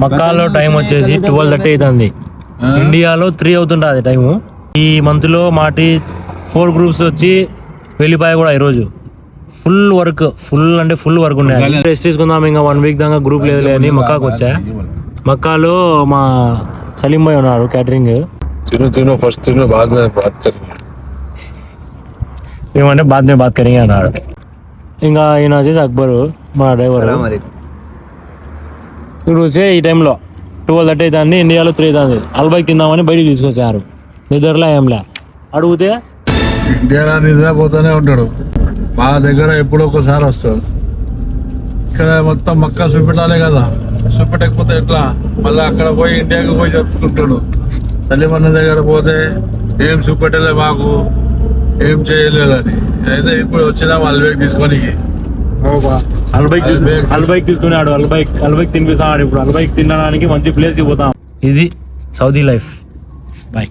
మక్కాలో time వచ్చేసి 12:30 అవుతుంది. ఇండియాలో 3 అవుతుంటుంది టైము. ఈ మంత్లో మాటి 4 గ్రూప్స్ వచ్చి వెళ్ళిపోయాయి కూడా ఈరోజు. ఫుల్ వర్క్ ఉన్నాయి. రెస్ట్ తీసుకుందాం, ఇంకా 1 వీక్ దాకా గ్రూప్ లేదు అని మక్కాకు వచ్చా. మక్కాలో మా సలీం భాయ్ ఉన్నారు క్యాటరింగ్. ఏమంటే బాత్ కరింగ్ అన్నాడు. ఇంకా ఈయన వచ్చేసి అక్బరు మా డ్రైవర్. ఇప్పుడు వచ్చే ఈ టైంలో 12:30 అవుతుంది, ఇండియాలో 3 అవుతుంది. అల్బైక్ తిందామని బయటికి తీసుకొచ్చారు. నిద్రలో ఏంలే అడిగితే ఇండియాలో నిద్రపోతూనే ఉంటాడు. మా దగ్గర ఎప్పుడో ఒకసారి వస్తాడు. ఇక్కడ మొత్తం మక్కా చూపెట్టాలి కదా, చూపెట్టకపోతే ఎట్లా? మళ్ళీ అక్కడ పోయి ఇండియాకి పోయి చెప్పుకుంటాడు. సలీమన్న దగ్గర పోతే ఏం చూపెట్టలే, మాకు ఏం చేయలేదని. అయితే ఇప్పుడు వచ్చినా అల్బైక్ తీసుకొని అల్బైక్ తీసుకున్నాడు. అల్బైక్ తినిపిస్తాడు. ఇప్పుడు అల్బైక్ తినడానికి మంచి ప్లేస్కి పోతాం. ఇది సౌదీ లైఫ్. బాయ్.